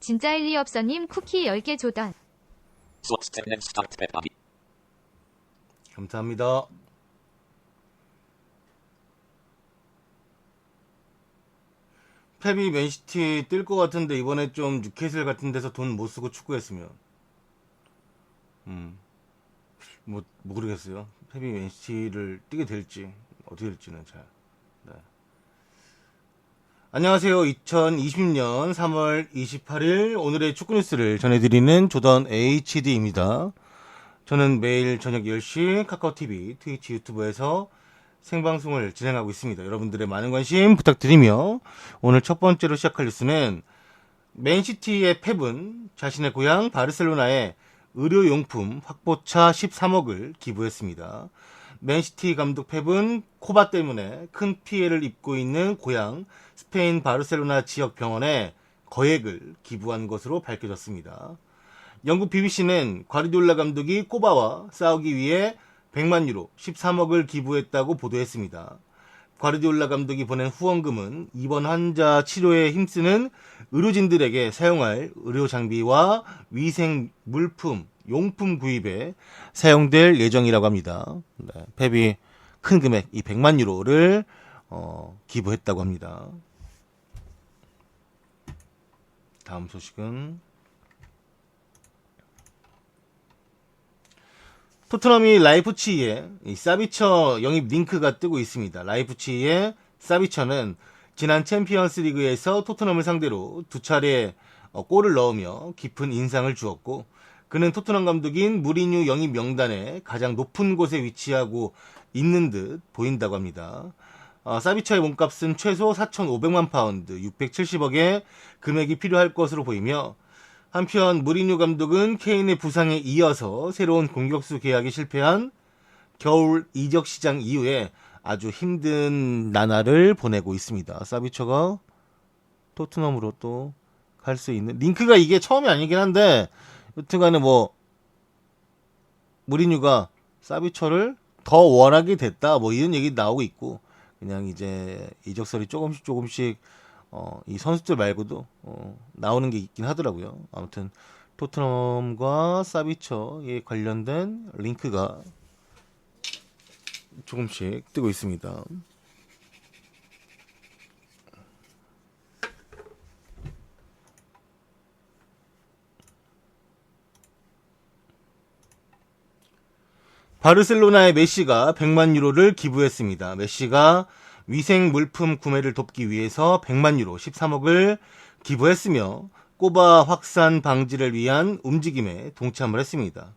진짜 일리 없어님 쿠키 10개 조던. 감사합니다. 펩이 맨시티 뜰 것 같은데 이번에 좀 뉴캐슬 같은 데서 돈 못 쓰고 축구했으면 뭐 모르겠어요. 펩이 맨시티를 뛰게 될지 어떻게 될지는 잘. 네. 안녕하세요. 2020년 3월 28일 오늘의 축구 뉴스를 전해드리는 조던 HD입니다. 저는 매일 저녁 10시 카카오TV, 트위치, 유튜브에서 생방송을 진행하고 있습니다. 여러분들의 많은 관심 부탁드리며 오늘 첫 번째로 시작할 뉴스는 맨시티의 펩은 자신의 고향 바르셀로나에 의료용품 확보차 13억을 기부했습니다. 맨시티 감독 펩은 코바 때문에 큰 피해를 입고 있는 고향 스페인 바르셀로나 지역 병원에 거액을 기부한 것으로 밝혀졌습니다. 영국 BBC는 과르디올라 감독이 코바와 싸우기 위해 100만 유로 13억을 기부했다고 보도했습니다. 과르디올라 감독이 보낸 후원금은 입원 환자 치료에 힘쓰는 의료진들에게 사용할 의료 장비와 위생 물품, 용품 구입에 사용될 예정이라고 합니다. 네, 펩이 큰 금액, 이 100만 유로를 기부했다고 합니다. 다음 소식은 토트넘이 라이프치히의 사비처 영입 링크가 뜨고 있습니다. 라이프치히의 사비처는 지난 챔피언스 리그에서 토트넘을 상대로 두 차례 골을 넣으며 깊은 인상을 주었고, 그는 토트넘 감독인 무리뉴 영입 명단에 가장 높은 곳에 위치하고 있는 듯 보인다고 합니다. 사비처의 몸값은 최소 4,500만 파운드, 670억의 금액이 필요할 것으로 보이며, 한편 무리뉴 감독은 케인의 부상에 이어서 새로운 공격수 계약에 실패한 겨울 이적 시장 이후에 아주 힘든 나날을 보내고 있습니다. 사비처가 토트넘으로 또 갈 수 있는 링크가 이게 처음이 아니긴 한데, 여튼간에 뭐 무리뉴가 사비처를 더 원하게 됐다 뭐 이런 얘기 나오고 있고, 그냥 이제 이적설이 조금씩 이 선수들 말고도 나오는 게 있긴 하더라고요. 아무튼 토트넘과 사비처에 관련된 링크가 조금씩 뜨고 있습니다. 바르셀로나의 메시가 100만 유로를 기부했습니다. 메시가 위생 물품 구매를 돕기 위해서 100만 유로 13억을 기부했으며 꼬바 확산 방지를 위한 움직임에 동참을 했습니다.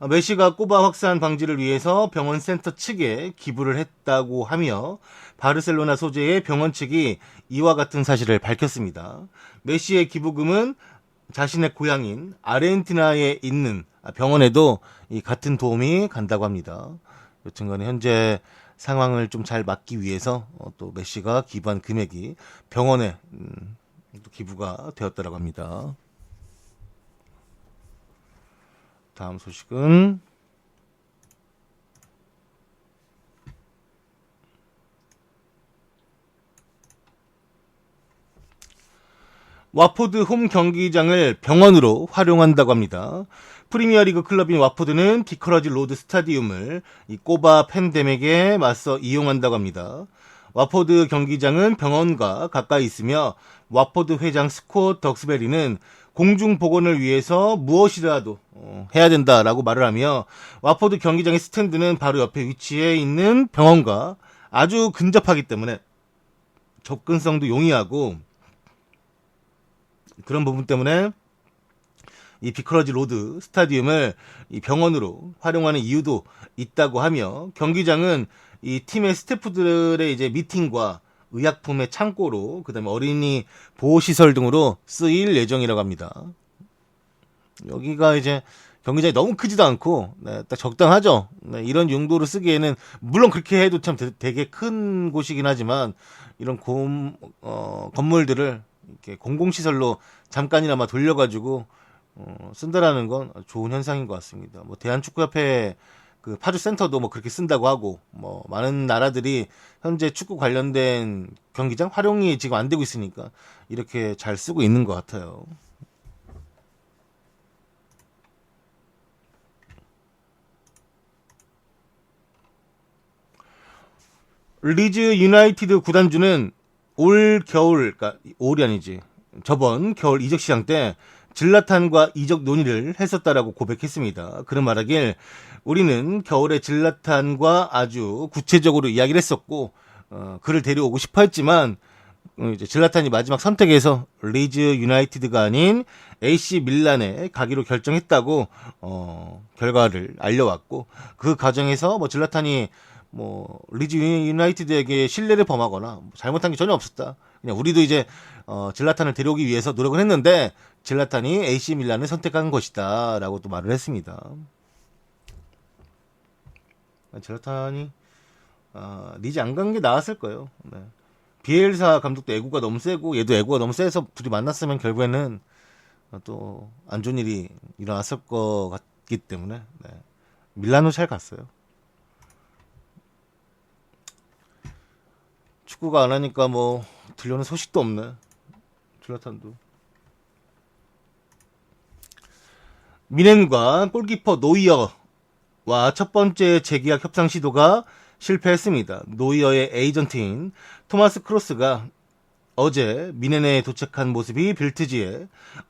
메시가 꼬바 확산 방지를 위해서 병원 센터 측에 기부를 했다고 하며 바르셀로나 소재의 병원 측이 이와 같은 사실을 밝혔습니다. 메시의 기부금은 자신의 고향인 아르헨티나에 있는 병원에도 이 같은 도움이 간다고 합니다. 여튼간에 현재 상황을 좀 잘 막기 위해서 또 메시가 기부한 금액이 병원에 기부가 되었다고 합니다. 다음 소식은 와포드 홈 경기장을 병원으로 활용한다고 합니다. 프리미어리그 클럽인 와포드는 비커러지 로드 스타디움을 이 꼬바 팬데믹에 맞서 이용한다고 합니다. 와포드 경기장은 병원과 가까이 있으며 와포드 회장 스콧 덕스베리는 공중 보건을 위해서 무엇이라도 해야 된다라고 말을 하며, 와포드 경기장의 스탠드는 바로 옆에 위치해 있는 병원과 아주 근접하기 때문에 접근성도 용이하고, 그런 부분 때문에 이 비커러지 로드 스타디움을 이 병원으로 활용하는 이유도 있다고 하며, 경기장은 이 팀의 스태프들의 이제 미팅과 의약품의 창고로, 그다음에 어린이 보호시설 등으로 쓰일 예정이라고 합니다. 여기가 이제 경기장이 너무 크지도 않고, 네, 딱 적당하죠. 네, 이런 용도로 쓰기에는 물론 그렇게 해도 참 되게 큰 곳이긴 하지만, 이런 건물들을 이렇게 공공시설로 잠깐이나마 돌려가지고 쓴다라는 건 좋은 현상인 것 같습니다. 뭐 대한축구협회 그 파주 센터도 뭐 그렇게 쓴다고 하고, 뭐 많은 나라들이 현재 축구 관련된 경기장 활용이 지금 안 되고 있으니까 이렇게 잘 쓰고 있는 것 같아요. 리즈 유나이티드 구단주는 올 겨울, 그러니까 올이 아니지, 저번 겨울 이적 시장 때 질라탄과 이적 논의를 했었다라고 고백했습니다. 그런 말하길, 우리는 겨울에 질라탄과 아주 구체적으로 이야기를 했었고, 그를 데려오고 싶어 했지만, 이제 질라탄이 마지막 선택에서 리즈 유나이티드가 아닌 AC 밀란에 가기로 결정했다고 결과를 알려왔고, 그 과정에서 뭐 질라탄이 뭐 리즈 유나이티드에게 신뢰를 범하거나 뭐 잘못한 게 전혀 없었다. 그냥 우리도 이제 질라탄을 데려오기 위해서 노력을 했는데 질라탄이 AC 밀란을 선택한 것이다라고 또 말을 했습니다. 질라탄이 리즈 안 간 게 나았을 거예요. 네. 비엘사 감독도 애구가 너무 세고 얘도 애구가 너무 세서 둘이 만났으면 결국에는 또 안 좋은 일이 일어났을 것 같기 때문에 네. 밀라노 잘 갔어요. 축구가 안 하니까 뭐 들려오는 소식도 없네. 줄라탄도. 미넨과 골키퍼 노이어와 첫 번째 재계약 협상 시도가 실패했습니다. 노이어의 에이전트인 토마스 크로스가 어제 미넨에 도착한 모습이 빌트지에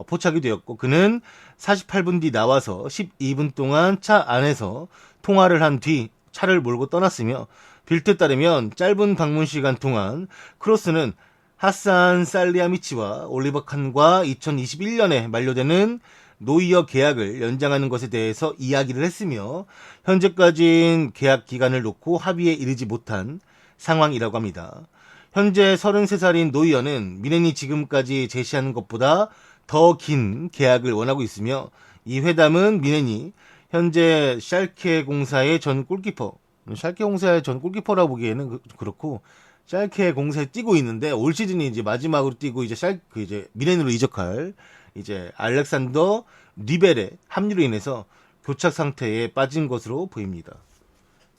포착이 되었고, 그는 48분 뒤 나와서 12분 동안 차 안에서 통화를 한 뒤 차를 몰고 떠났으며, 빌트에 따르면 짧은 방문 시간 동안 크로스는 하산 살리아미치와 올리버 칸과 2021년에 만료되는 노이어 계약을 연장하는 것에 대해서 이야기를 했으며, 현재까지는 계약 기간을 놓고 합의에 이르지 못한 상황이라고 합니다. 현재 33살인 노이어는 미넨이 지금까지 제시하는 것보다 더 긴 계약을 원하고 있으며, 이 회담은 미넨이 현재 샬케 공사의 전 골키퍼, 샬케 공사의 전 골키퍼라고 보기에는 그렇고, 샬케 공사에 뛰고 있는데 올 시즌이 이제 마지막으로 뛰고 이제 미넨으로 이적할 이제 알렉산더 리벨의 합류로 인해서 교착 상태에 빠진 것으로 보입니다.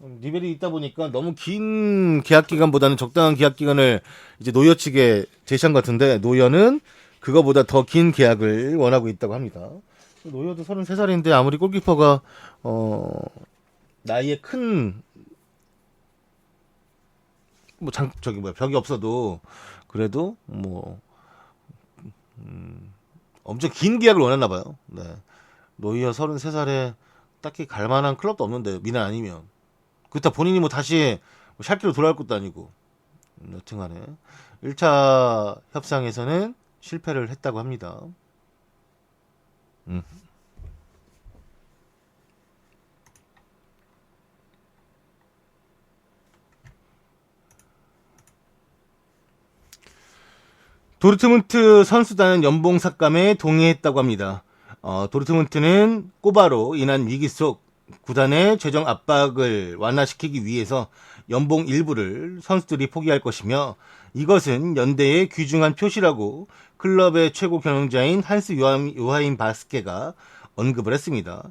리벨이 있다 보니까 너무 긴 계약 기간보다는 적당한 계약 기간을 이제 노이어 측에 제시한 것 같은데, 노이어는 그거보다 더 긴 계약을 원하고 있다고 합니다. 노이어도 33살인데 아무리 골키퍼가 나이에 큰 뭐 벽이 없어도 그래도 뭐 엄청 긴 계약을 원했나 봐요. 네. 노이어 33살에 딱히 갈 만한 클럽도 없는데, 미넨 아니면. 그렇다 본인이 뭐 다시 샬케로 돌아올 것도 아니고. 여튼간에 1차 협상에서는 실패를 했다고 합니다. 도르트문트 선수단은 연봉 삭감에 동의했다고 합니다. 도르트문트는 꼬바로 인한 위기 속 구단의 재정 압박을 완화시키기 위해서 연봉 일부를 선수들이 포기할 것이며, 이것은 연대의 귀중한 표시라고 클럽의 최고 경영자인 한스 요하임 바스케가 언급을 했습니다.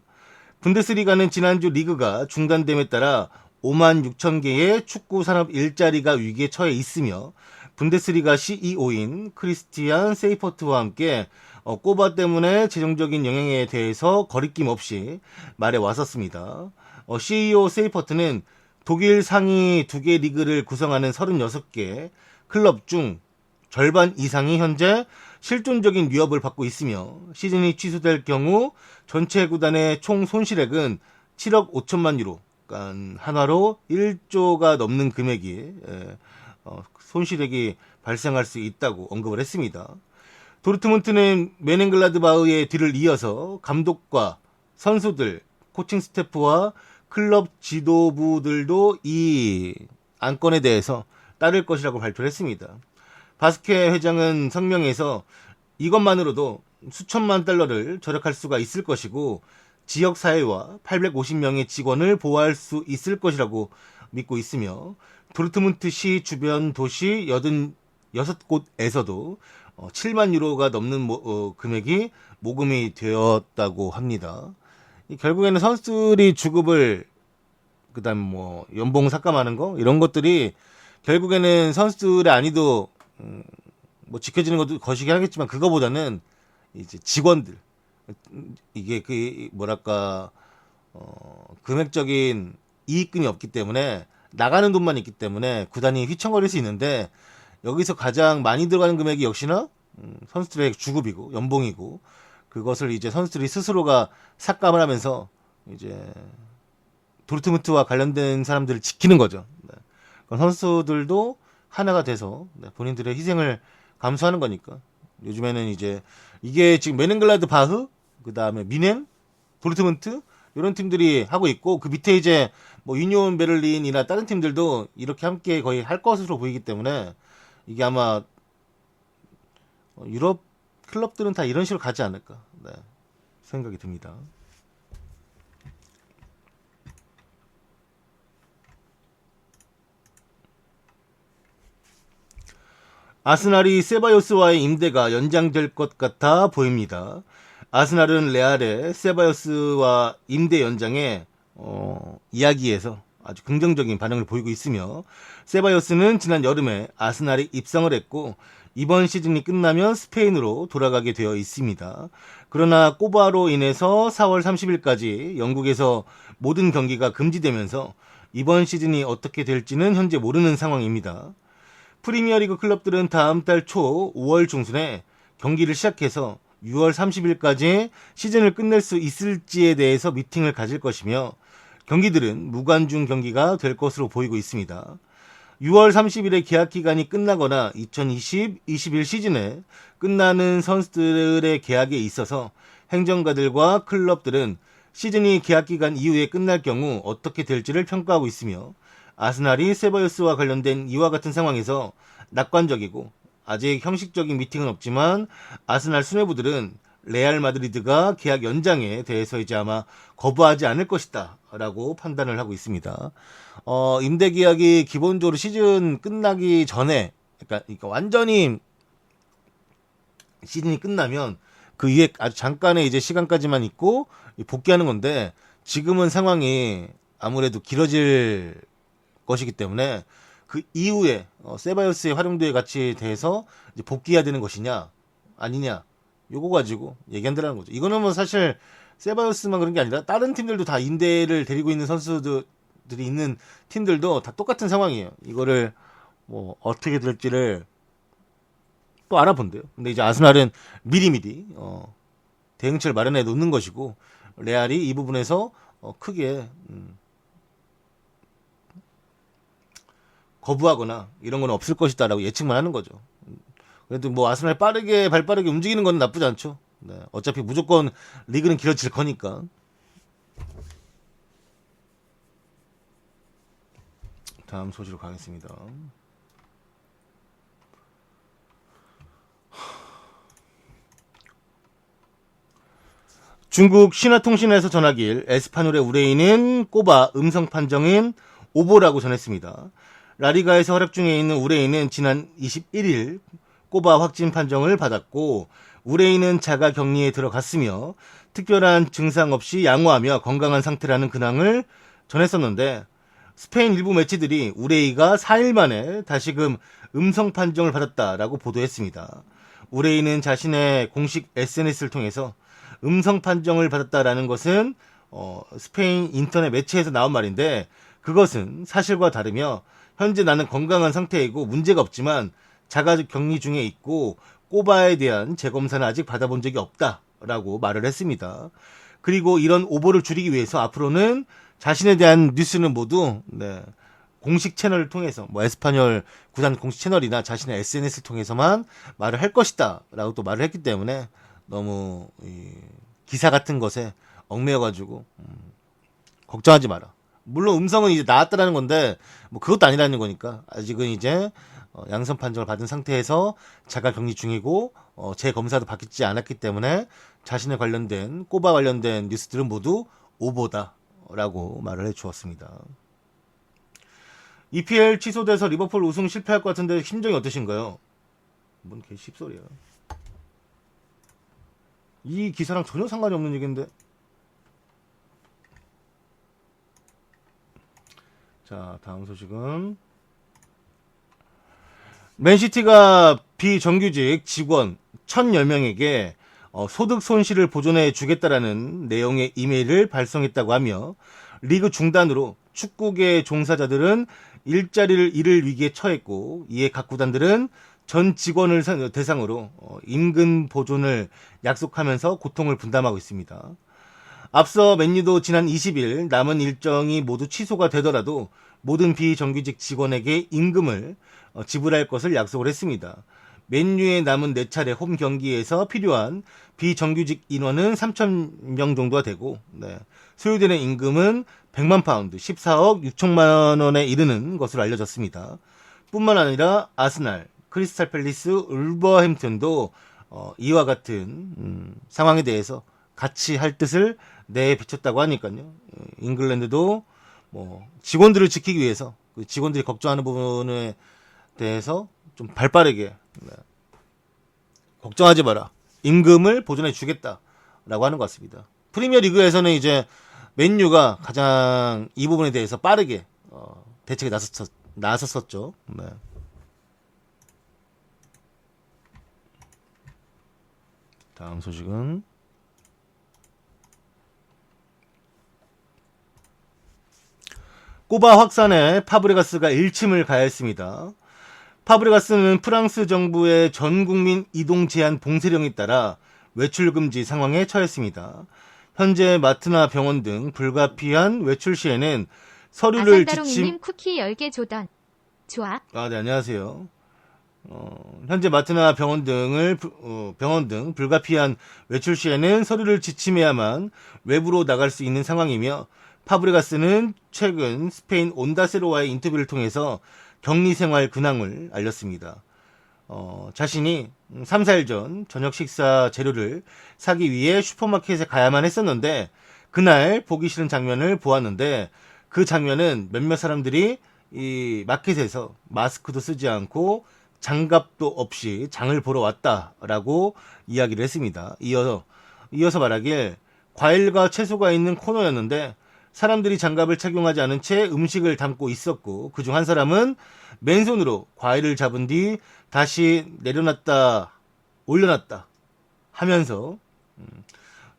분데스리가는 지난주 리그가 중단됨에 따라 5만 6천 개의 축구 산업 일자리가 위기에 처해 있으며, 분데스리가 CEO인 크리스티안 세이퍼트와 함께 꼬바 때문에 재정적인 영향에 대해서 거리낌 없이 말해 왔었습니다. CEO 세이퍼트는 독일 상위 2개 리그를 구성하는 36개 클럽 중 절반 이상이 현재 실존적인 위협을 받고 있으며, 시즌이 취소될 경우 전체 구단의 총 손실액은 7억 5천만 유로, 그러니까 한화로 1조가 넘는 금액이 손실액이 발생할 수 있다고 언급을 했습니다. 도르트문트는 메넨글라드바흐의 뒤를 이어서 감독과 선수들, 코칭 스태프와 클럽 지도부들도 이 안건에 대해서 따를 것이라고 발표를 했습니다. 바스케 회장은 성명에서 이것만으로도 수천만 달러를 절약할 수가 있을 것이고, 지역사회와 850명의 직원을 보호할 수 있을 것이라고 믿고 있으며, 도르트문트시 주변 도시 86곳에서도 7만 유로가 넘는 금액이 모금이 되었다고 합니다. 결국에는 선수들이 주급을, 그다음 뭐 연봉 삭감하는 거, 이런 것들이 결국에는 선수들의 안위도 뭐 지켜지는 것도 거시기 하겠지만, 그거보다는 이제 직원들, 이게 그 뭐랄까 금액적인 이익금이 없기 때문에 나가는 돈만 있기 때문에 구단이 휘청거릴 수 있는데 여기서 가장 많이 들어가는 금액이 역시나 선수들의 주급이고 연봉이고 그것을 이제 선수들이 스스로가 삭감을 하면서 이제 도르트문트와 관련된 사람들을 지키는 거죠. 네. 선수들도 하나가 돼서 본인들의 희생을 감수하는 거니까 요즘에는 이제 이게 지금 메넨글라드 바흐 그 다음에 미넨 도르트문트 이런 팀들이 하고 있고 그 밑에 이제 뭐 유니온 베를린이나 다른 팀들도 이렇게 함께 거의 할 것으로 보이기 때문에 이게 아마 유럽 클럽들은 다 이런 식으로 가지 않을까 생각이 듭니다. 아스날이 세바요스와의 임대가 연장될 것 같아 보입니다. 아스날은 레알의 세바요스와 임대 연장에 이야기에서 아주 긍정적인 반응을 보이고 있으며 세바요스는 지난 여름에 아스날이 입성을 했고 이번 시즌이 끝나면 스페인으로 돌아가게 되어 있습니다. 그러나 꼬바로 인해서 4월 30일까지 영국에서 모든 경기가 금지되면서 이번 시즌이 어떻게 될지는 현재 모르는 상황입니다. 프리미어리그 클럽들은 다음 달 초 5월 중순에 경기를 시작해서 6월 30일까지 시즌을 끝낼 수 있을지에 대해서 미팅을 가질 것이며 경기들은 무관중 경기가 될 것으로 보이고 있습니다. 6월 30일에 계약 기간이 끝나거나 2020-21 시즌에 끝나는 선수들의 계약에 있어서 행정가들과 클럽들은 시즌이 계약 기간 이후에 끝날 경우 어떻게 될지를 평가하고 있으며 아스날이 세바요스와 관련된 이와 같은 상황에서 낙관적이고 아직 형식적인 미팅은 없지만 아스날 수뇌부들은 레알 마드리드가 계약 연장에 대해서 이제 아마 거부하지 않을 것이다 라고 판단을 하고 있습니다. 임대 계약이 기본적으로 시즌 끝나기 전에 그러니까 완전히 시즌이 끝나면 그 이후에 아주 잠깐의 이제 시간까지만 있고 복귀하는 건데 지금은 상황이 아무래도 길어질 것이기 때문에 그 이후에 세바요스의 활용도에 같이 대해서 이제 복귀해야 되는 것이냐 아니냐 요거 가지고 얘기한다는 거죠. 이거는 뭐 사실 세바요스만 그런 게 아니라 다른 팀들도 다 임대를 데리고 있는 선수들이 있는 팀들도 다 똑같은 상황이에요. 이거를 뭐 어떻게 될지를 또 알아본대요. 근데 이제 아스날은 미리미리 대응책을 마련해 놓는 것이고 레알이 이 부분에서 크게 거부하거나 이런 건 없을 것이다라고 예측만 하는 거죠. 그래도 뭐 아스날 발 빠르게 움직이는 건 나쁘지 않죠. 네, 어차피 무조건 리그는 길어질 거니까. 다음 소식으로 가겠습니다. 중국 신화통신에서 전하길 에스파뇰의 우레이는 꼬바 음성 판정인 오보라고 전했습니다. 라리가에서 활약 중에 있는 우레이는 지난 21일 꼬바 확진 판정을 받았고 우레이는 자가 격리에 들어갔으며 특별한 증상 없이 양호하며 건강한 상태라는 근황을 전했었는데 스페인 일부 매체들이 우레이가 4일 만에 다시금 음성 판정을 받았다라고 보도했습니다. 우레이는 자신의 공식 SNS를 통해서 음성 판정을 받았다라는 것은 스페인 인터넷 매체에서 나온 말인데 그것은 사실과 다르며 현재 나는 건강한 상태이고 문제가 없지만 자가 격리 중에 있고 꼬바에 대한 재검사는 아직 받아본 적이 없다라고 말을 했습니다. 그리고 이런 오보를 줄이기 위해서 앞으로는 자신에 대한 뉴스는 모두 공식 채널을 통해서 뭐 에스파뇰 구단 공식 채널이나 자신의 SNS를 통해서만 말을 할 것이다 라고 또 말을 했기 때문에 너무 기사 같은 것에 얽매여가지고 걱정하지 마라. 물론 음성은 이제 나왔다라는 건데 뭐 그것도 아니라는 거니까 아직은 이제 양성 판정을 받은 상태에서 자가 격리 중이고 재검사도 받지 않았기 때문에 자신에 관련된 꼬바 관련된 뉴스들은 모두 오보다라고 말을 해주었습니다. EPL 취소돼서 리버풀 우승 실패할 것 같은데 심정이 어떠신가요? 뭔 개 씹소리야. 이 기사랑 전혀 상관이 없는 얘기인데. 자, 다음 소식은 맨시티가 비정규직 직원 1,010명에게 소득 손실을 보존해 주겠다라는 내용의 이메일을 발송했다고 하며 리그 중단으로 축구계 종사자들은 일자리를 잃을 위기에 처했고, 이에 각 구단들은 전 직원을 대상으로 임금 보존을 약속하면서 고통을 분담하고 있습니다. 앞서 맨유도 지난 20일 남은 일정이 모두 취소가 되더라도 모든 비정규직 직원에게 임금을 지불할 것을 약속을 했습니다. 맨유의 남은 4차례 홈 경기에서 필요한 비정규직 인원은 3,000명 정도가 되고, 소요되는 임금은 100만 파운드, 14억 6천만 원에 이르는 것으로 알려졌습니다. 뿐만 아니라 아스날, 크리스탈 팰리스, 울버햄튼도 이와 같은 상황에 대해서 같이 할 뜻을 내비쳤다고 하니까요. 잉글랜드도 뭐 직원들을 지키기 위해서 그 직원들이 걱정하는 부분에 대해서 좀 발빠르게 걱정하지 마라. 임금을 보존해 주겠다라고 하는 것 같습니다. 프리미어 리그에서는 이제 맨유가 가장 이 부분에 대해서 빠르게 대책에 나섰었죠. 네. 다음 소식은 꼬바 확산에 파브레가스가 일침을 가했습니다. 파브레가스는 프랑스 정부의 전국민 이동 제한 봉쇄령에 따라 외출 금지 상황에 처했습니다. 현재 마트나 병원 등 불가피한 외출 시에는 서류를 아산다롱님 쿠키 10개 조던. 좋아. 네, 안녕하세요. 현재 마트나 병원 등 불가피한 외출 시에는 서류를 지침해야만 외부로 나갈 수 있는 상황이며, 파브레가스는 최근 스페인 온다세로와의 인터뷰를 통해서 격리 생활 근황을 알렸습니다. 자신이 3, 4일 전 저녁 식사 재료를 사기 위해 슈퍼마켓에 가야만 했었는데, 그날 보기 싫은 장면을 보았는데, 그 장면은 몇몇 사람들이 이 마켓에서 마스크도 쓰지 않고 장갑도 없이 장을 보러 왔다라고 이야기를 했습니다. 이어서 말하길, 과일과 채소가 있는 코너였는데 사람들이 장갑을 착용하지 않은 채 음식을 담고 있었고, 그중 한 사람은 맨손으로 과일을 잡은 뒤 다시 내려놨다 올려놨다 하면서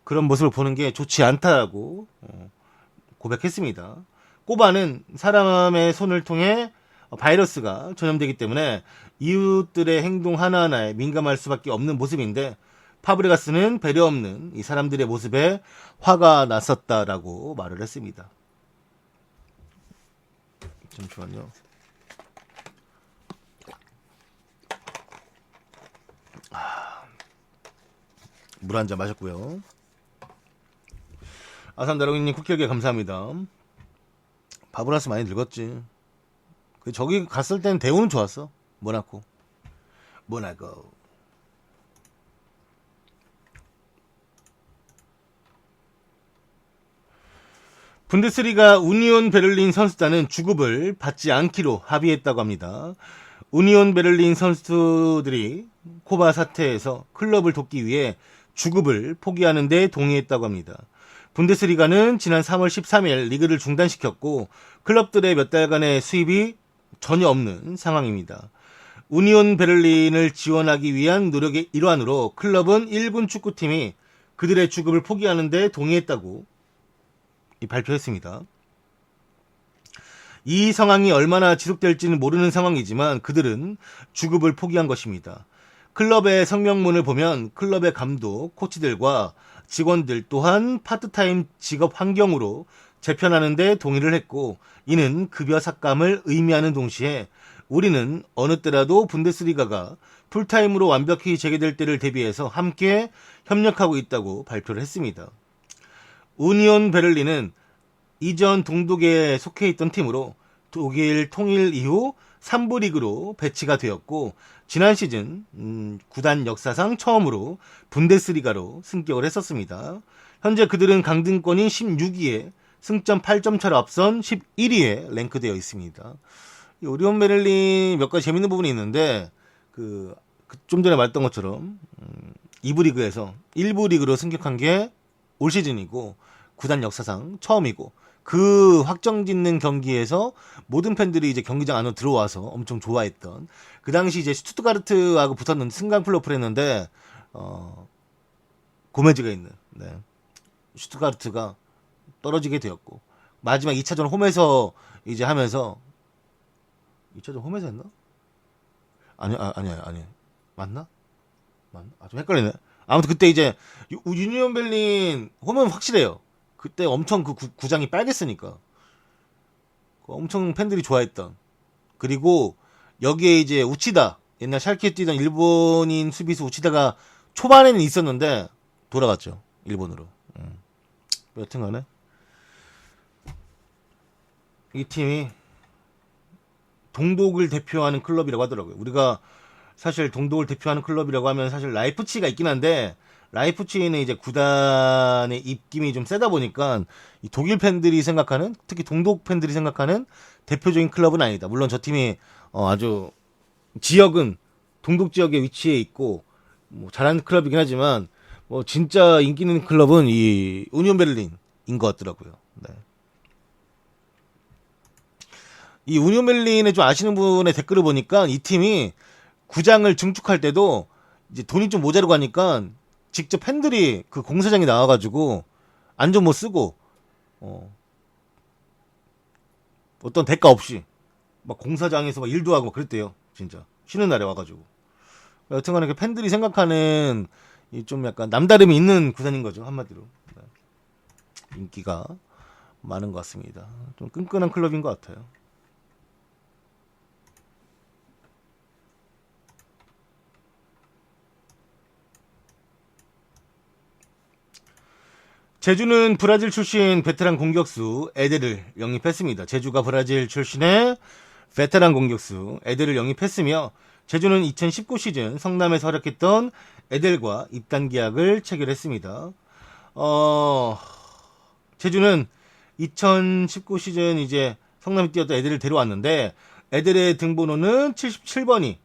그런 모습을 보는 게 좋지 않다라고 고백했습니다. 꼬바는 사람의 손을 통해 바이러스가 전염되기 때문에 이웃들의 행동 하나하나에 민감할 수밖에 없는 모습인데, 파브레가스는 배려 없는 이 사람들의 모습에 화가 났었다라고 말을 했습니다. 잠시만요. 물 한 잔 마셨고요. 아산다롱이님 쿠키 10개 감사합니다. 파브레가스 많이 늙었지. 저기 갔을 땐 대우는 좋았어. 모나코. 분데스리가 우니온 베를린 선수단은 주급을 받지 않기로 합의했다고 합니다. 우니온 베를린 선수들이 코바 사태에서 클럽을 돕기 위해 주급을 포기하는 데 동의했다고 합니다. 분데스리가는 지난 3월 13일 리그를 중단시켰고, 클럽들의 몇 달간의 수입이 전혀 없는 상황입니다. 우니온 베를린을 지원하기 위한 노력의 일환으로 클럽은 1군 축구팀이 그들의 주급을 포기하는 데 동의했다고 발표했습니다. 이 상황이 얼마나 지속될지는 모르는 상황이지만 그들은 주급을 포기한 것입니다. 클럽의 성명문을 보면 클럽의 감독, 코치들과 직원들 또한 파트타임 직업 환경으로 재편하는 데 동의를 했고, 이는 급여 삭감을 의미하는 동시에 우리는 어느 때라도 분데스리가가 풀타임으로 완벽히 재개될 때를 대비해서 함께 협력하고 있다고 발표를 했습니다. 우니온 베를린은 이전 동독에 속해 있던 팀으로 독일 통일 이후 3부 리그로 배치가 되었고, 지난 시즌 구단 역사상 처음으로 분데스리가로 승격을 했었습니다. 현재 그들은 강등권인 16위에 승점 8점 차로 앞선 11위에 랭크되어 있습니다. 우니온 베를린 몇 가지 재밌는 부분이 있는데, 좀 전에 말했던 것처럼 2부 리그에서 1부 리그로 승격한 게 올 시즌이고 구단 역사상 처음이고, 그 확정짓는 경기에서 모든 팬들이 이제 경기장 안으로 들어와서 엄청 좋아했던, 그 당시 이제 슈투가르트하고 붙었는데 승강 플레이오프를 했는데 고메즈가 있는 슈투가르트가 떨어지게 되었고, 마지막 2차전 홈에서 이제 하면서 2차전 홈에서 했나? 아니야. 맞나? 좀 헷갈리네. 아무튼 그때 이제 유니온 베를린 홈은 확실해요. 그때 엄청 그 구장이 빨갰으니까 엄청 팬들이 좋아했던. 그리고 여기에 이제 우치다, 옛날 샬케에 뛰던 일본인 수비수 우치다가 초반에는 있었는데 돌아갔죠, 일본으로. 여튼간에 이 팀이 동독을 대표하는 클럽이라고 하더라고요. 우리가 사실 동독을 대표하는 클럽이라고 하면 사실 라이프치히가 있긴 한데, 라이프치히는 이제 구단의 입김이 좀 세다 보니까 이 독일 팬들이 생각하는, 특히 동독 팬들이 생각하는 대표적인 클럽은 아니다. 물론 저 팀이 아주 지역은 동독 지역에 위치해 있고 뭐 잘하는 클럽이긴 하지만 뭐 진짜 인기 있는 클럽은 이 우니온 베를린인 것 같더라고요. 네. 이 우니온 베를린에 좀 아시는 분의 댓글을 보니까 이 팀이 구장을 증축할 때도 이제 돈이 좀 모자르고 하니까 직접 팬들이 그 공사장에 나와가지고 안전 뭐 쓰고 어떤 대가 없이 막 공사장에서 막 일도 하고 막 그랬대요. 진짜 쉬는 날에 와가지고. 여튼간에 그 팬들이 생각하는 이 좀 약간 남다름이 있는 구단인 거죠, 한마디로. 네. 인기가 많은 것 같습니다. 좀 끈끈한 클럽인 것 같아요. 제주는 브라질 출신 베테랑 공격수 에델을 영입했습니다. 제주가 브라질 출신의 베테랑 공격수 에델을 영입했으며, 제주는 2019 시즌 성남에서 활약했던 에델과 입단 계약을 체결했습니다. 제주는 2019 시즌 이제 성남에 뛰었던 에델을 데려왔는데, 에델의 등번호는 77번이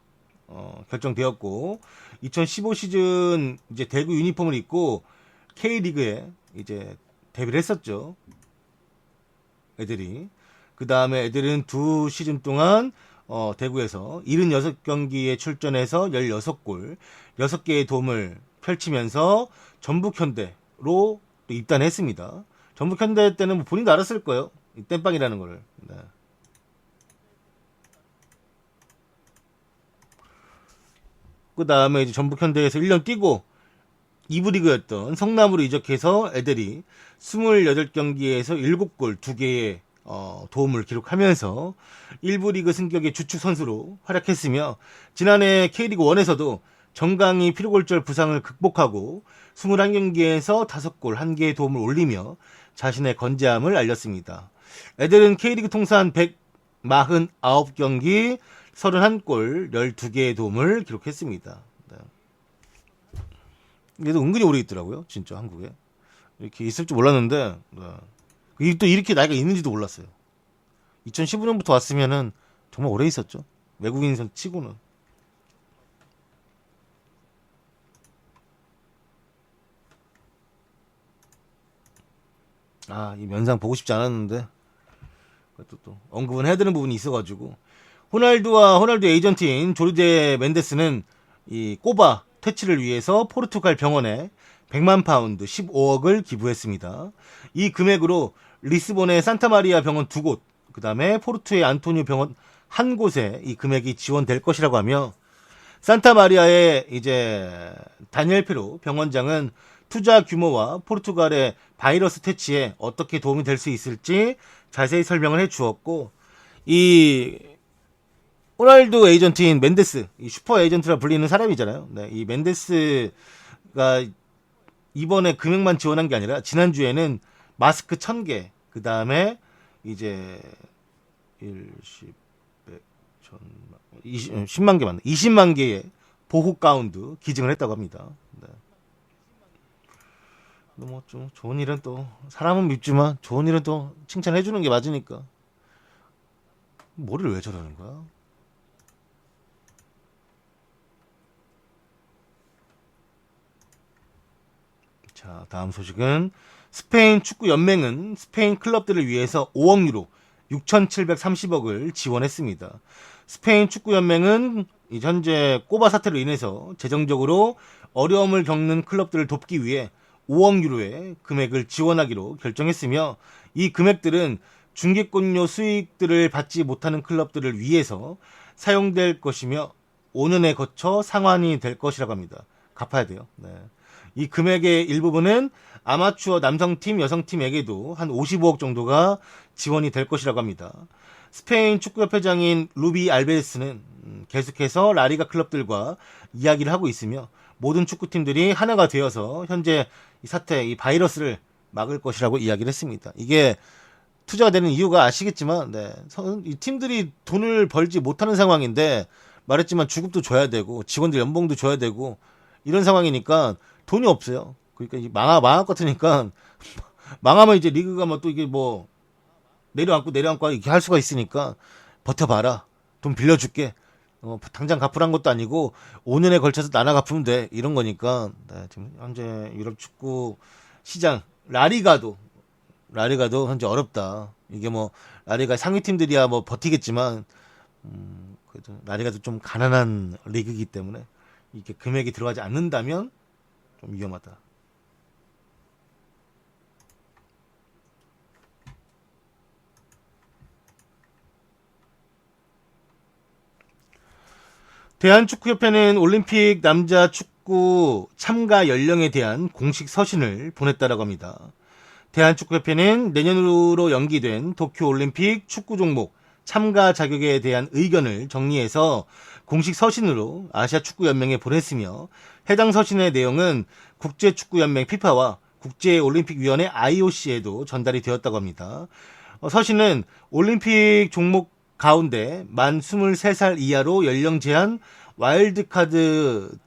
결정되었고, 2015 시즌 이제 대구 유니폼을 입고 K리그에 이제 데뷔를 했었죠, 애들이. 그 다음에 애들은 두 시즌 동안 대구에서 76경기에 출전해서 16골, 6개의 도움을 펼치면서 전북현대로 또 입단했습니다. 전북현대 때는 뭐 본인도 알았을 거예요, 이 땜빵이라는 거를. 네. 그 다음에 이제 전북현대에서 1년 뛰고 2부 리그였던 성남으로 이적해서 애들이 28경기에서 7골 2개의 도움을 기록하면서 1부 리그 승격의 주축 선수로 활약했으며, 지난해 K리그 1에서도 정강이 피로골절 부상을 극복하고 21경기에서 5골 1개의 도움을 올리며 자신의 건재함을 알렸습니다. 애들은 K리그 통산 149경기 31골 12개의 도움을 기록했습니다. 네. 얘도 은근히 오래 있더라고요, 진짜 한국에. 이렇게 있을 줄 몰랐는데, 네. 또 이렇게 나이가 있는지도 몰랐어요. 2015년부터 왔으면은 정말 오래 있었죠, 외국인 선 치고는. 이 면상 보고 싶지 않았는데 또 언급은 해야 되는 부분이 있어가지고, 호날두 에이전트인 조르제 멘데스는 이 꼬바 퇴치를 위해서 포르투갈 병원에 100만 파운드 15억을 기부했습니다. 이 금액으로 리스본의 산타마리아 병원 2곳, 그 다음에 포르투의 안토니오 병원 1곳에 이 금액이 지원될 것이라고 하며, 산타마리아의 이제 다니엘 페로 병원장은 투자 규모와 포르투갈의 바이러스 퇴치에 어떻게 도움이 될 수 있을지 자세히 설명을 해 주었고, 이 호날두 에이전트인 멘데스, 이 슈퍼 에이전트라 불리는 사람이잖아요. 네, 이 멘데스가 이번에 금액만 지원한 게 아니라 지난주에는 마스크 1000개, 그 다음에 이제 1, 10, 100, 10만 개 맞나? 20만 개의 보호 가운도 기증을 했다고 합니다. 네. 뭐 좀 좋은 일은 또, 사람은 밉지만 좋은 일은 또 칭찬해 주는 게 맞으니까. 머리를 왜 저러는 거야? 자, 다음 소식은 스페인 축구 연맹은 스페인 클럽들을 위해서 5억 유로 6,730억을 지원했습니다. 스페인 축구 연맹은 현재 꼬바 사태로 인해서 재정적으로 어려움을 겪는 클럽들을 돕기 위해 5억 유로의 금액을 지원하기로 결정했으며, 이 금액들은 중계권료 수익들을 받지 못하는 클럽들을 위해서 사용될 것이며 5년에 거쳐 상환이 될 것이라고 합니다. 갚아야 돼요. 네. 이 금액의 일부분은 아마추어 남성팀, 여성팀에게도 한 55억 정도가 지원이 될 것이라고 합니다. 스페인 축구협회장인 루비 알베스는 계속해서 라리가 클럽들과 이야기를 하고 있으며 모든 축구팀들이 하나가 되어서 현재 이 사태, 이 바이러스를 막을 것이라고 이야기를 했습니다. 이게 투자가 되는 이유가 아시겠지만, 네, 이 팀들이 돈을 벌지 못하는 상황인데 말했지만 주급도 줘야 되고 직원들 연봉도 줘야 되고 이런 상황이니까 돈이 없어요. 그러니까 망할 것 같으니까 망하면 이제 리그가 뭐 또 이게 뭐 내려앉고 이렇게 할 수가 있으니까 버텨봐라. 돈 빌려줄게. 당장 갚으란 것도 아니고 5년에 걸쳐서 나눠 갚으면 돼. 이런 거니까 네, 지금 현재 유럽 축구 시장 라리가도 현재 어렵다. 이게 뭐 라리가 상위 팀들이야 뭐 버티겠지만 그래도 라리가도 좀 가난한 리그이기 때문에 이게 금액이 들어가지 않는다면 좀 위험하다. 대한축구협회는 올림픽 남자 축구 참가 연령에 대한 공식 서신을 보냈다라고 합니다. 대한축구협회는 내년으로 연기된 도쿄올림픽 축구 종목 참가 자격에 대한 의견을 정리해서 공식 서신으로 아시아축구연맹에 보냈으며 해당 서신의 내용은 국제축구연맹 피파와 국제올림픽위원회 IOC에도 전달이 되었다고 합니다. 서신은 올림픽 종목 가운데 만 23살 이하로 연령 제한 와일드카드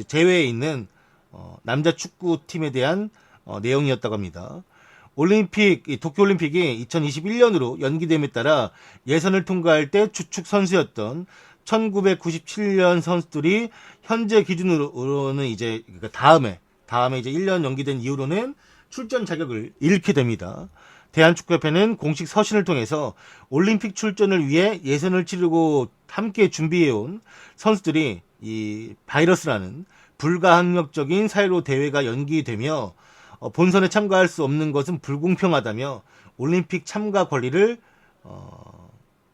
제외에 있는 남자 축구팀에 대한 내용이었다고 합니다. 도쿄올림픽이 2021년으로 연기됨에 따라 예선을 통과할 때 주축 선수였던 1997년 선수들이 현재 기준으로는 이제 다음에 이제 1년 연기된 이후로는 출전 자격을 잃게 됩니다. 대한축구협회는 공식 서신을 통해서 올림픽 출전을 위해 예선을 치르고 함께 준비해온 선수들이 이 바이러스라는 불가항력적인 사유로 대회가 연기되며 본선에 참가할 수 없는 것은 불공평하다며 올림픽 참가 권리를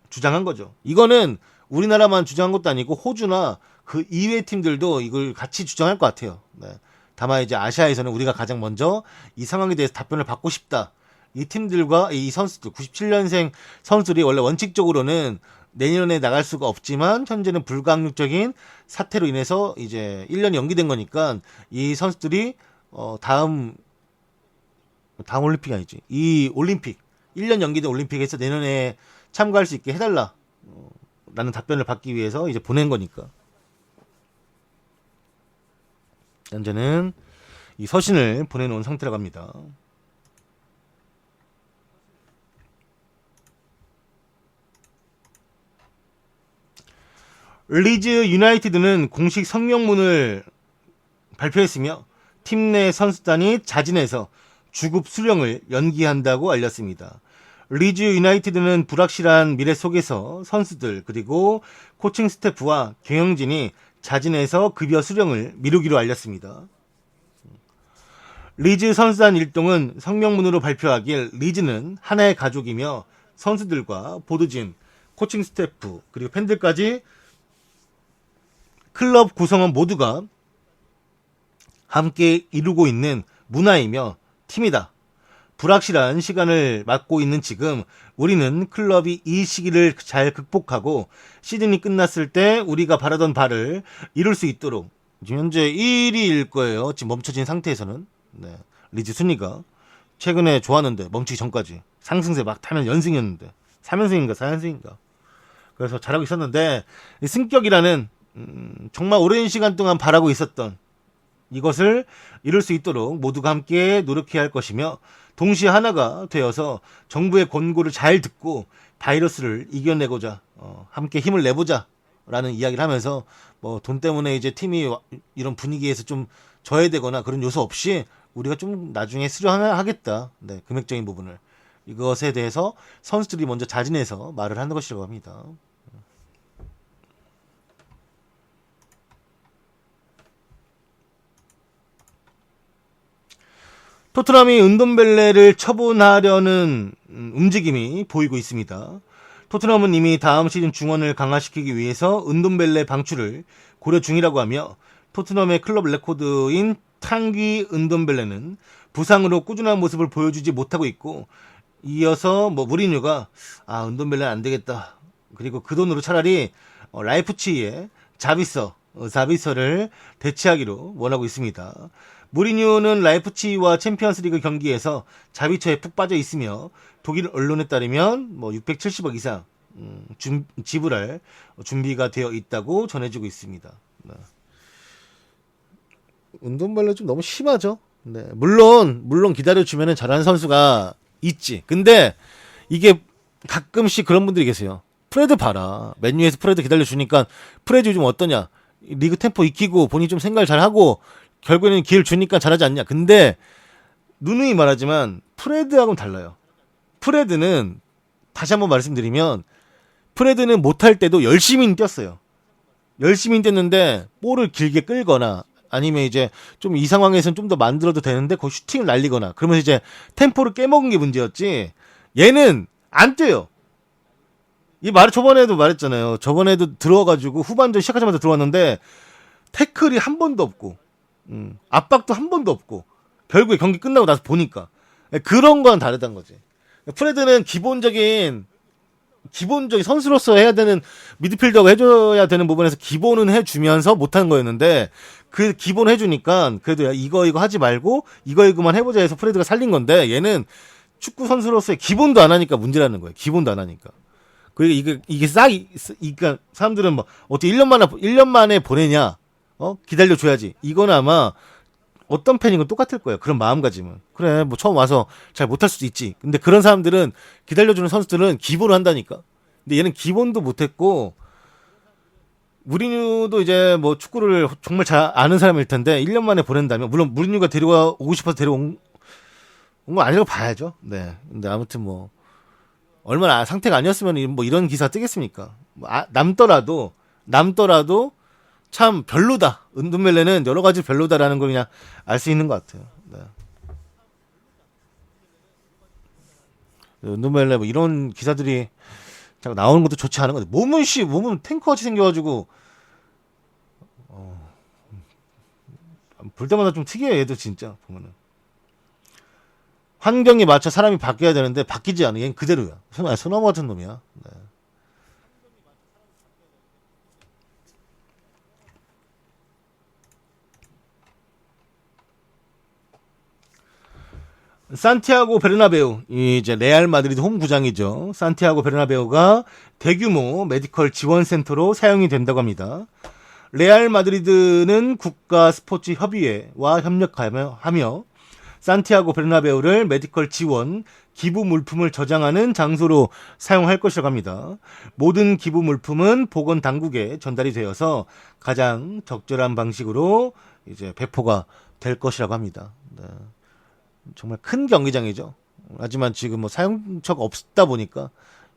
주장한 거죠. 이거는 우리나라만 주장한 것도 아니고 호주나 그 이외 팀들도 이걸 같이 주장할 것 같아요. 네. 다만 이제 아시아에서는 우리가 가장 먼저 이 상황에 대해서 답변을 받고 싶다. 이 팀들과 이 선수들 97년생 선수들이 원래 원칙적으로는 내년에 나갈 수가 없지만 현재는 불가항력적인 사태로 인해서 이제 1년 연기된 거니까 이 선수들이 다음 올림픽이 아니지. 이 올림픽 1년 연기된 올림픽에서 내년에 참가할 수 있게 해달라. 라는 답변을 받기 위해서 이제 보낸 거니까. 현재는 이 서신을 보내놓은 상태라고 합니다. 리즈 유나이티드는 공식 성명문을 발표했으며 팀 내 선수단이 자진해서 주급 수령을 연기한다고 알렸습니다. 리즈 유나이티드는 불확실한 미래 속에서 선수들 그리고 코칭 스태프와 경영진이 자진해서 급여 수령을 미루기로 알렸습니다. 리즈 선수단 일동은 성명문으로 발표하길 리즈는 하나의 가족이며 선수들과 보드진, 코칭 스태프 그리고 팬들까지 클럽 구성원 모두가 함께 이루고 있는 문화이며 팀이다. 불확실한 시간을 맞고 있는 지금 우리는 클럽이 이 시기를 잘 극복하고 시즌이 끝났을 때 우리가 바라던 바를 이룰 수 있도록 지금 현재 1위일 거예요. 지금 멈춰진 상태에서는. 네. 리즈 순위가 최근에 좋았는데 멈추기 전까지 상승세 막 타면 연승이었는데 3연승인가 4연승인가 그래서 잘하고 있었는데 이 승격이라는 정말 오랜 시간 동안 바라고 있었던 이것을 이룰 수 있도록 모두가 함께 노력해야 할 것이며 동시에 하나가 되어서 정부의 권고를 잘 듣고 바이러스를 이겨내고자 함께 힘을 내보자 라는 이야기를 하면서 뭐 돈 때문에 이제 팀이 이런 분위기에서 좀 져야 되거나 그런 요소 없이 우리가 좀 나중에 수령하겠다. 네, 금액적인 부분을 이것에 대해서 선수들이 먼저 자진해서 말을 하는 것이라고 합니다. 토트넘이 은돔벨레를 처분하려는 움직임이 보이고 있습니다. 토트넘은 이미 다음 시즌 중원을 강화시키기 위해서 은돔벨레 방출을 고려 중이라고 하며 토트넘의 클럽 레코드인 탕귀 은돔벨레는 부상으로 꾸준한 모습을 보여주지 못하고 있고 이어서 무리뉴가 은돔벨레는 안 되겠다. 그리고 그 돈으로 차라리 라이프치히의 자비서를 대체하기로 원하고 있습니다. 무리뉴는 라이프치히와 챔피언스리그 경기에서 자비처에 푹 빠져 있으며 독일 언론에 따르면 670억 이상 지불할 준비가 되어 있다고 전해지고 있습니다. 네. 은돔벨레 좀 너무 심하죠. 네. 물론 기다려주면 잘하는 선수가 있지. 근데 이게 가끔씩 그런 분들이 계세요. 프레드 봐라. 맨유에서 프레드 기다려주니까 프레드 요즘 어떠냐. 리그 템포 익히고 본인이 좀 생각을 잘하고 결국에는 기회를 주니까 잘하지 않냐. 근데 누누이 말하지만 프레드하고는 달라요. 프레드는 다시 한번 말씀드리면 프레드는 못할 때도 열심히 뛰었어요. 열심히 뛰었는데 볼을 길게 끌거나 아니면 이제 좀 이 상황에서는 좀 더 만들어도 되는데 거기 슈팅을 날리거나 그러면서 이제 템포를 깨먹은 게 문제였지. 얘는 안 뛰어요. 이 말 저번에도 말했잖아요. 저번에도 들어와가지고 후반전 시작하자마자 들어왔는데 태클이 한 번도 없고 압박도 한 번도 없고 결국에 경기 끝나고 나서 보니까 그런 건 다르다는 거지. 프레드는 기본적인 선수로서 해야 되는 미드필더가 해줘야 되는 부분에서 기본은 해주면서 못하는 거였는데 그 기본 해주니까 그래도 이거 하지 말고 이거만 해보자 해서 프레드가 살린 건데 얘는 축구 선수로서의 기본도 안 하니까 문제라는 거예요. 기본도 안 하니까. 그리고 이게 그러니까 사람들은 어떻게 1년 만에 보내냐? 기다려줘야지. 이건 아마 어떤 팬이건 똑같을 거예요. 그런 마음가짐은. 그래, 처음 와서 잘 못할 수도 있지. 근데 그런 사람들은, 기다려주는 선수들은 기본을 한다니까. 근데 얘는 기본도 못했고, 무리뉴도 이제 축구를 정말 잘 아는 사람일 텐데, 1년 만에 보낸다면, 물론 무리뉴가 오고 싶어서 데려온 건 아니라고 봐야죠. 네. 근데 아무튼 얼마나 상태가 아니었으면 이런 기사 뜨겠습니까? 남더라도, 참 별로다. 은돔벨레는 여러 가지 별로다라는 걸 그냥 알 수 있는 것 같아요. 네. 은돔벨레 이런 기사들이 자꾸 나오는 것도 좋지 않은 것 같아요. 몸은 탱크같이 생겨가지고 볼 때마다 좀 특이해. 얘도 진짜 보면은 환경에 맞춰 사람이 바뀌어야 되는데 바뀌지 않아. 얘는 그대로야. 소나무 같은 놈이야. 네. 산티아고 베르나베우, 이제 레알 마드리드 홈 구장이죠. 산티아고 베르나베우가 대규모 메디컬 지원 센터로 사용이 된다고 합니다. 레알 마드리드는 국가 스포츠 협의회와 협력하며 산티아고 베르나베우를 메디컬 지원 기부 물품을 저장하는 장소로 사용할 것이라고 합니다. 모든 기부 물품은 보건 당국에 전달이 되어서 가장 적절한 방식으로 이제 배포가 될 것이라고 합니다. 네. 정말 큰 경기장이죠. 하지만 지금 사용처가 없다 보니까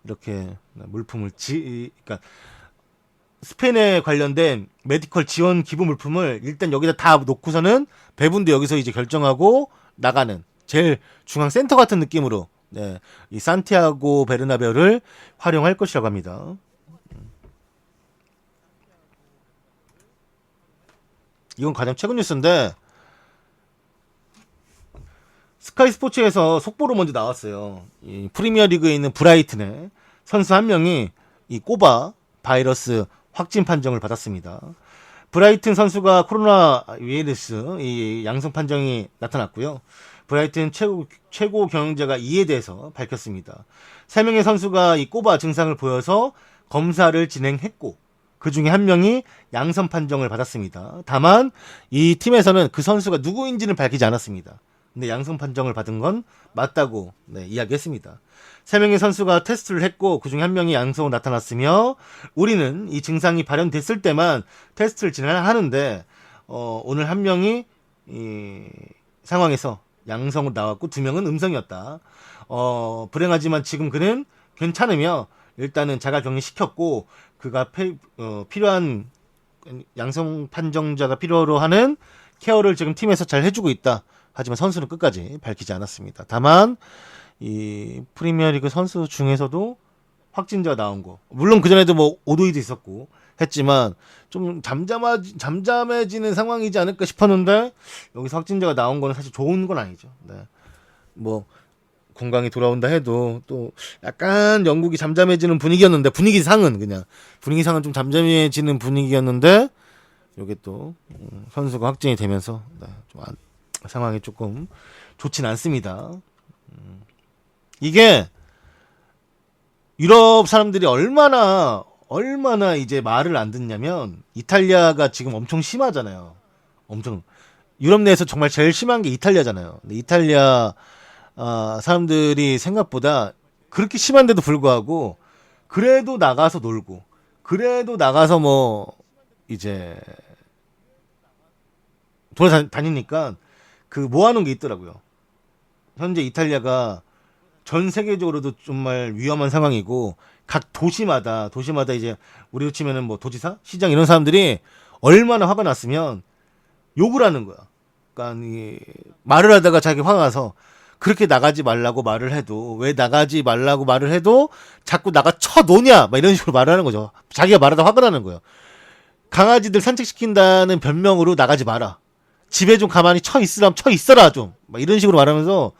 이렇게 물품을 그러니까 스페인에 관련된 메디컬 지원 기부 물품을 일단 여기다 다 놓고서는 배분도 여기서 이제 결정하고 나가는 제일 중앙 센터 같은 느낌으로 이 산티아고 베르나베우를 활용할 것이라고 합니다. 이건 가장 최근 뉴스인데 스카이 스포츠에서 속보로 먼저 나왔어요. 이 프리미어 리그에 있는 브라이튼의 선수 한 명이 이 꼬바 바이러스 확진 판정을 받았습니다. 브라이튼 선수가 코로나 바이러스 이 양성 판정이 나타났고요. 브라이튼 최고 경영자가 이에 대해서 밝혔습니다. 3명의 선수가 이 꼬바 증상을 보여서 검사를 진행했고 그 중에 한 명이 양성 판정을 받았습니다. 다만 이 팀에서는 그 선수가 누구인지는 밝히지 않았습니다. 근데 양성 판정을 받은 건 맞다고 이야기했습니다. 3명의 선수가 테스트를 했고 그 중에 한 명이 양성으로 나타났으며 우리는 이 증상이 발현됐을 때만 테스트를 진행하는데 오늘 한 명이 이 상황에서 양성으로 나왔고 2명은 음성이었다. 불행하지만 지금 그는 괜찮으며 일단은 자가격리 시켰고 그가 필요한 양성 판정자가 필요로 하는 케어를 지금 팀에서 잘 해주고 있다. 하지만 선수는 끝까지 밝히지 않았습니다. 다만 이 프리미어리그 선수 중에서도 확진자가 나온 거, 물론 그전에도 뭐 오도이도 있었고 했지만 좀 잠잠해지는 상황이지 않을까 싶었는데 여기서 확진자가 나온 거는 사실 좋은 건 아니죠. 네. 뭐 건강이 돌아온다 해도 또 약간 영국이 잠잠해지는 분위기였는데, 분위기상은 좀 잠잠해지는 분위기였는데 요게 또 선수가 확진이 되면서 좀 상황이 조금 좋진 않습니다. 이게 유럽 사람들이 얼마나 이제 말을 안 듣냐면, 이탈리아가 지금 엄청 심하잖아요. 엄청 유럽 내에서 정말 제일 심한 게 이탈리아잖아요. 근데 이탈리아 사람들이 생각보다 그렇게 심한데도 불구하고 그래도 나가서 놀고, 그래도 나가서 뭐 이제 돌아다니니까 그 모아놓은 게 있더라고요. 현재 이탈리아가 전 세계적으로도 정말 위험한 상황이고, 각 도시마다 이제 우리로 치면은 뭐 도지사, 시장 이런 사람들이 얼마나 화가 났으면 욕을 하는 거야. 그러니까 말을 하다가 자기 화가 나서 그렇게 나가지 말라고 말을 해도, 왜 나가지 말라고 말을 해도 자꾸 나가 쳐노냐 막 이런 식으로 말을 하는 거죠. 자기가 말하다 화가 나는 거예요. 강아지들 산책시킨다는 변명으로 나가지 마라. 집에 좀 가만히 쳐 있어라 좀. 막 이런 식으로 말하면서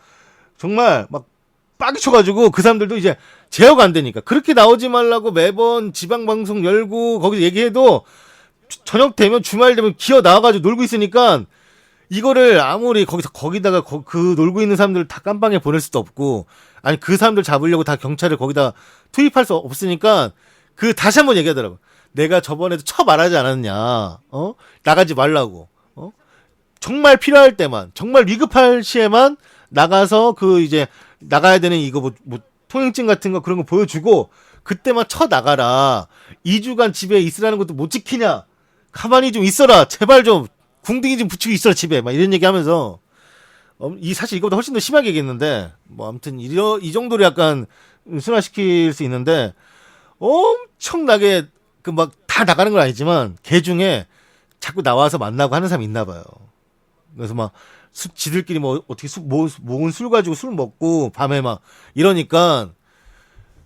정말 막 빡이 쳐가지고 그 사람들도 이제 제어가 안 되니까 그렇게 나오지 말라고 매번 지방방송 열고 거기서 얘기해도 저녁 되면, 주말 되면 기어 나와가지고 놀고 있으니까 이거를 아무리 거기다가 그 놀고 있는 사람들을 다 깜빵에 보낼 수도 없고, 아니 그 사람들 잡으려고 다 경찰을 거기다 투입할 수 없으니까 다시 한번 얘기하더라고. 내가 저번에도 말하지 않았냐, 나가지 말라고, 정말 필요할 때만, 정말 위급할 시에만 나가서 이제 나가야 되는 이거 뭐 통행증 같은 거 그런 거 보여주고 그때만 나가라. 2주간 집에 있으라는 것도 못 지키냐? 가만히 좀 있어라. 제발 좀 궁둥이 좀 붙이고 있어라 집에. 막 이런 얘기하면서 사실 이거보다 훨씬 더 심하게 얘기했는데, 뭐 아무튼 이 정도로 약간 순화시킬 수 있는데, 엄청나게 막 다 나가는 건 아니지만 개 중에 자꾸 나와서 만나고 하는 사람이 있나 봐요. 그래서 막 지들끼리 뭐 어떻게 모은 술 가지고 술 먹고 밤에 막 이러니까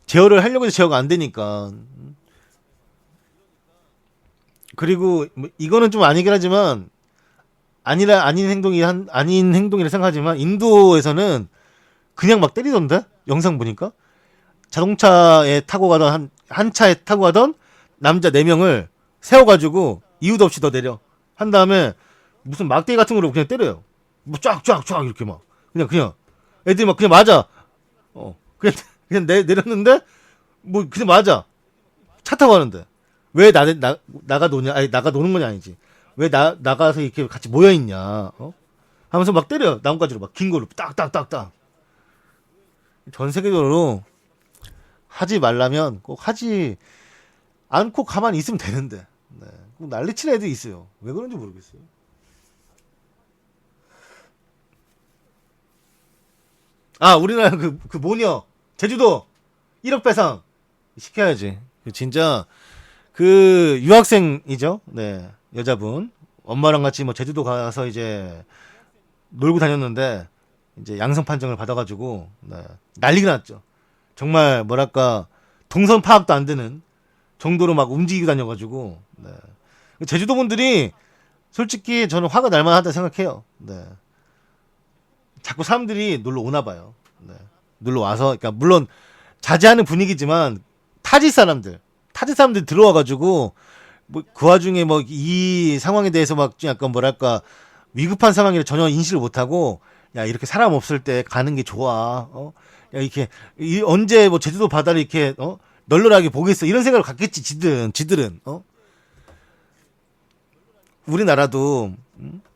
제어를 하려고 해도 제어가 안 되니까. 그리고 뭐 이거는 좀 아니긴 하지만 아닌 행동이라 생각하지만 인도에서는 그냥 막 때리던데? 영상 보니까 자동차에 타고 가던 한 차에 타고 가던 남자 4명을 세워가지고 이유도 없이 더 내려 한 다음에 무슨 막대기 같은 거로 그냥 때려요. 뭐 쫙쫙 이렇게 막 그냥 애들이 막 그냥 맞아. 그냥 내렸는데 뭐 그냥 맞아. 차 타고 가는데 왜 나가 노냐? 아니 나가 노는 건 아니지. 왜 나가서 이렇게 같이 모여 있냐? 하면서 막 때려. 나뭇가지로 막 긴 걸로 딱딱딱딱. 전 세계적으로 하지 말라면 꼭 하지 않고 가만히 있으면 되는데. 네. 꼭 난리치는 애들이 있어요. 왜 그런지 모르겠어요. 우리나라 그 모녀 제주도 1억 배상 시켜야지. 진짜 유학생이죠. 네, 여자분 엄마랑 같이 뭐 제주도 가서 이제 놀고 다녔는데 이제 양성 판정을 받아가지고 난리가 났죠. 정말 뭐랄까 동선 파악도 안 되는 정도로 막 움직이고 다녀가지고. 제주도 분들이 솔직히 저는 화가 날 만하다 생각해요. 자꾸 사람들이 놀러 오나 봐요. 놀러 와서, 그러니까 물론 자제하는 분위기지만 타지 사람들 들어와가지고 뭐 그 와중에 뭐 이 상황에 대해서 막 약간 뭐랄까 위급한 상황이라 전혀 인식을 못하고, 야 이렇게 사람 없을 때 가는 게 좋아. 야 이렇게 언제 뭐 제주도 바다를 이렇게 널널하게 보겠어 이런 생각을 갖겠지 지들은. 우리나라도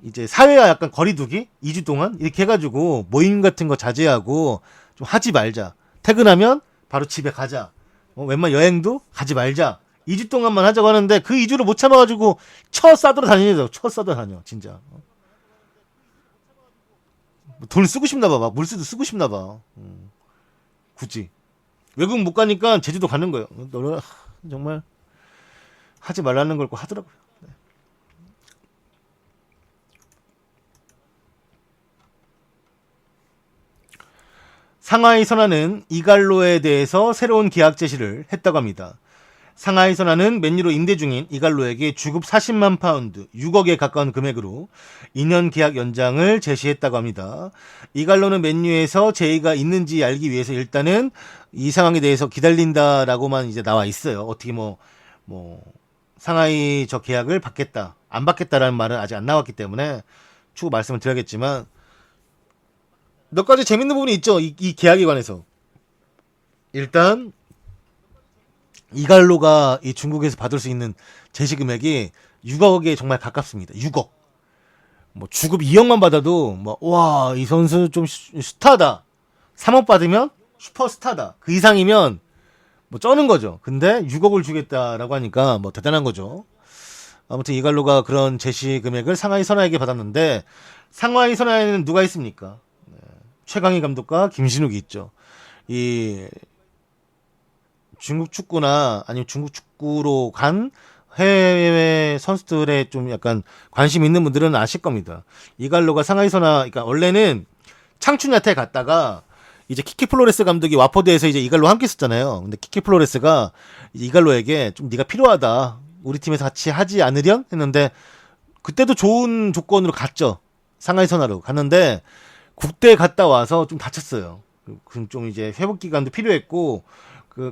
이제 사회와 약간 거리두기 2주 동안 이렇게 해가지고 모임 같은 거 자제하고 좀 하지 말자. 퇴근하면 바로 집에 가자. 웬만 여행도 가지 말자. 2주 동안만 하자고 하는데 그 2주를 못 참아가지고 싸돌아 다녀 진짜. 돈 쓰고 싶나 봐. 막 물수도 쓰고 싶나 봐. 굳이 외국 못 가니까 제주도 가는 거예요. 너는 정말 하지 말라는 걸 꼭 하더라고요. 상하이 선화는 이갈로에 대해서 새로운 계약 제시를 했다고 합니다. 상하이 선화는 맨유로 임대 중인 이갈로에게 주급 40만 파운드, 6억에 가까운 금액으로 2년 계약 연장을 제시했다고 합니다. 이갈로는 맨유에서 제의가 있는지 알기 위해서 일단은 이 상황에 대해서 기다린다라고만 이제 나와 있어요. 어떻게 뭐 상하이 저 계약을 받겠다, 안 받겠다라는 말은 아직 안 나왔기 때문에 추후 말씀을 드려야겠지만 몇 가지 재밌는 부분이 있죠. 이 계약에 관해서. 일단 이갈로가 이 중국에서 받을 수 있는 제시 금액이 6억에 정말 가깝습니다. 6억. 뭐 주급 2억만 받아도 뭐 와, 이 선수 좀 스타다. 3억 받으면 슈퍼스타다. 그 이상이면 뭐 쩌는 거죠. 근데 6억을 주겠다라고 하니까 뭐 대단한 거죠. 아무튼 이갈로가 그런 제시 금액을 상하이 선화에게 받았는데 상하이 선화에는 누가 있습니까? 최강희 감독과 김신욱이 있죠. 이 중국 축구나 아니면 중국 축구로 간 해외 선수들의 좀 약간 관심 있는 분들은 아실 겁니다. 이갈로가 상하이 선화, 그러니까 원래는 창춘 야타에 갔다가 이제 키키 플로레스 감독이 와포드에서 이제 이갈로 함께 했었잖아요. 근데 키키 플로레스가 이제 이갈로에게 좀 네가 필요하다. 우리 팀에서 같이 하지 않으련? 했는데 그때도 좋은 조건으로 갔죠. 상하이 선화로 갔는데 국대에 갔다 와서 좀 다쳤어요. 좀 이제 회복 기간도 필요했고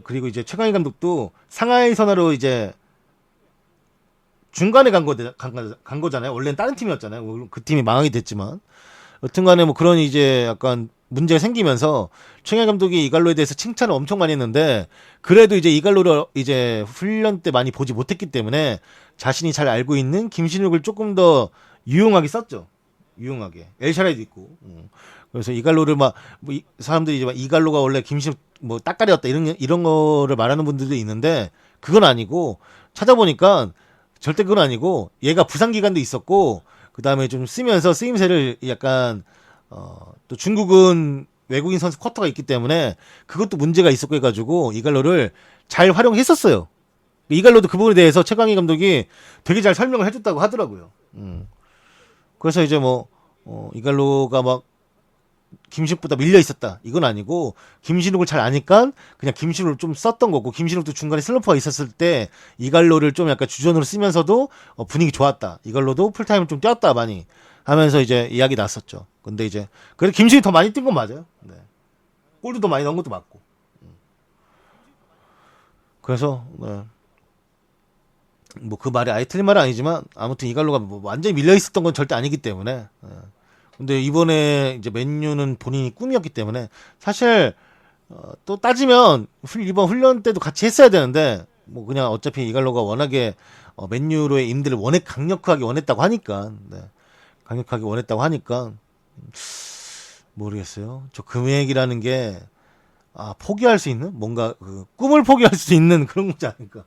그리고 이제 최강희 감독도 상하이 선화로 이제 중간에 간 거잖아요. 원래는 다른 팀이었잖아요. 그 팀이 망하게 됐지만 여튼간에 뭐 그런 이제 약간 문제가 생기면서 최강희 감독이 이갈로에 대해서 칭찬을 엄청 많이 했는데 그래도 이제 이갈로를 이제 훈련 때 많이 보지 못했기 때문에 자신이 잘 알고 있는 김신욱을 조금 더 유용하게 썼죠. 유용하게 엘샤라이도 있고. 그래서 이갈로를 뭐 사람들이 이제 막 이갈로가 원래 김신욱 뭐 따까리였다 이런 거를 말하는 분들도 있는데 그건 아니고 찾아보니까 절대 그건 아니고 얘가 부상 기간도 있었고 그 다음에 좀 쓰면서 쓰임새를 약간 또 중국은 외국인 선수 쿼터가 있기 때문에 그것도 문제가 있었고 해가지고 이갈로를 잘 활용했었어요. 이갈로도 그 부분에 대해서 최강희 감독이 되게 잘 설명을 해줬다고 하더라고요. 그래서 이제 뭐 이갈로가 막 김신욱보다 밀려 있었다. 이건 아니고 김신욱을 잘 아니까 그냥 김신욱을 좀 썼던 거고 김신욱도 중간에 슬럼프가 있었을 때 이갈로를 좀 약간 주전으로 쓰면서도 분위기 좋았다. 이갈로도 풀타임을 좀 뛰었다 많이 하면서 이제 이야기 났었죠. 근데 이제 그래도 김신욱이 더 많이 뛴 건 맞아요. 네. 골도 더 많이 넣은 것도 맞고. 그래서 네. 뭐 그 말이 아예 틀린 말은 아니지만 아무튼 이갈로가 뭐 완전히 밀려 있었던 건 절대 아니기 때문에. 네. 근데 이번에 이제 맨유는 본인이 꿈이었기 때문에 사실 또 따지면 이번 훈련 때도 같이 했어야 되는데 뭐 그냥 어차피 이갈로가 워낙에 맨유로의 임대를 강력하게 원했다고 하니까 네. 강력하게 원했다고 하니까 모르겠어요. 저 금액이라는 게 포기할 수 있는 뭔가 그 꿈을 포기할 수 있는 그런 거지 않을까.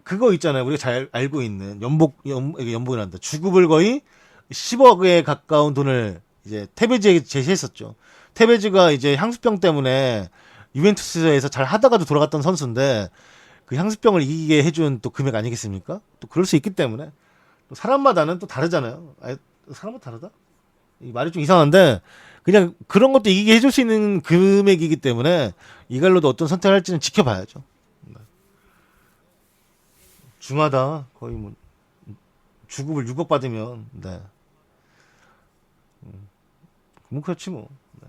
그거 있잖아요. 우리가 잘 알고 있는 연봉이란다. 주급을 거의 10억에 가까운 돈을 이제 테베즈에게 제시했었죠. 테베즈가 이제 향수병 때문에 유벤투스에서 잘 하다가도 돌아갔던 선수인데 그 향수병을 이기게 해준 또 금액 아니겠습니까? 또 그럴 수 있기 때문에 또 사람마다는 또 다르잖아요. 사람마다 다르다? 이 말이 좀 이상한데 그냥 그런 것도 이기게 해줄 수 있는 금액이기 때문에 이갈로도 어떤 선택을 할지는 지켜봐야죠. 주마다 거의 뭐 주급을 6억 받으면 네. 뭐 그렇지 뭐. 네.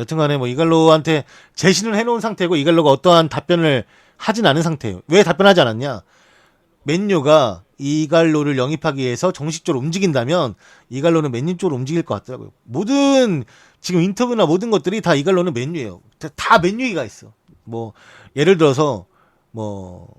여튼간에 뭐 이갈로한테 제시는 해놓은 상태고 이갈로가 어떠한 답변을 하진 않은 상태예요. 왜 답변하지 않았냐? 맨유가 이갈로를 영입하기 위해서 정식적으로 움직인다면 이갈로는 맨유 쪽으로 움직일 것 같더라고요. 모든 지금 인터뷰나 모든 것들이 다 이갈로는 맨유예요. 다 맨유가 있어. 뭐 예를 들어서 뭐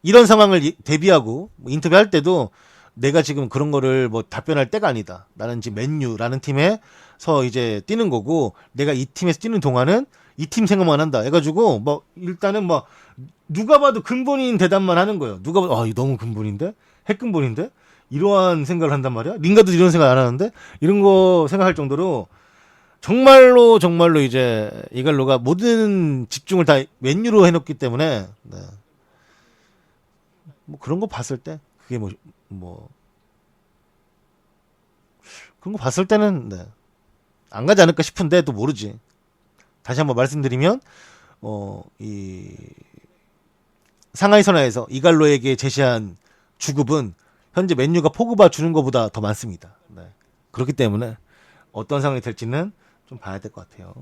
이런 상황을 대비하고 뭐 인터뷰할 때도 내가 지금 그런 거를 뭐 답변할 때가 아니다. 나는 지금 맨유라는 팀에서 이제 뛰는 거고 내가 이 팀에서 뛰는 동안은 이 팀 생각만 한다. 해가지고 뭐 일단은 뭐 누가 봐도 근본인 대답만 하는 거예요. 누가 봐도 이거 너무 근본인데? 핵근본인데? 이러한 생각을 한단 말이야? 링가도 이런 생각 안 하는데? 이런 거 생각할 정도로 정말로 이제 이갈로가 모든 집중을 다 맨유로 해놓기 때문에 네. 뭐 그런 거 봤을 때 그게 뭐 그런 거 봤을 때는 네. 안 가지 않을까 싶은데 또 모르지. 다시 한번 말씀드리면 이 상하이 선화에서 이갈로에게 제시한 주급은 현재 맨유가 포그바 주는 것보다 더 많습니다. 네. 그렇기 때문에 어떤 상황이 될지는 좀 봐야 될 것 같아요.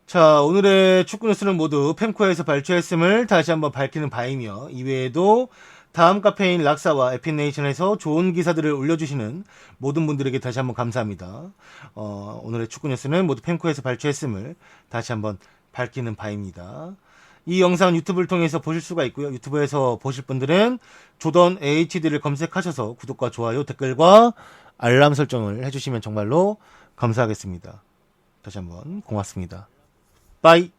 자, 오늘의 축구 뉴스는 모두 펜코에서 발췌했음을 다시 한번 밝히는 바이며, 이외에도 다음 카페인 락사와 에피네이션에서 좋은 기사들을 올려주시는 모든 분들에게 다시 한번 감사합니다. 오늘의 축구 뉴스는 모두 펜코에서 발췌했음을 다시 한번 밝히는 바입니다. 이 영상 유튜브를 통해서 보실 수가 있고요. 유튜브에서 보실 분들은 조던 HD를 검색하셔서 구독과 좋아요, 댓글과 알람 설정을 해주시면 정말로 감사하겠습니다. 다시 한번 고맙습니다. 빠이.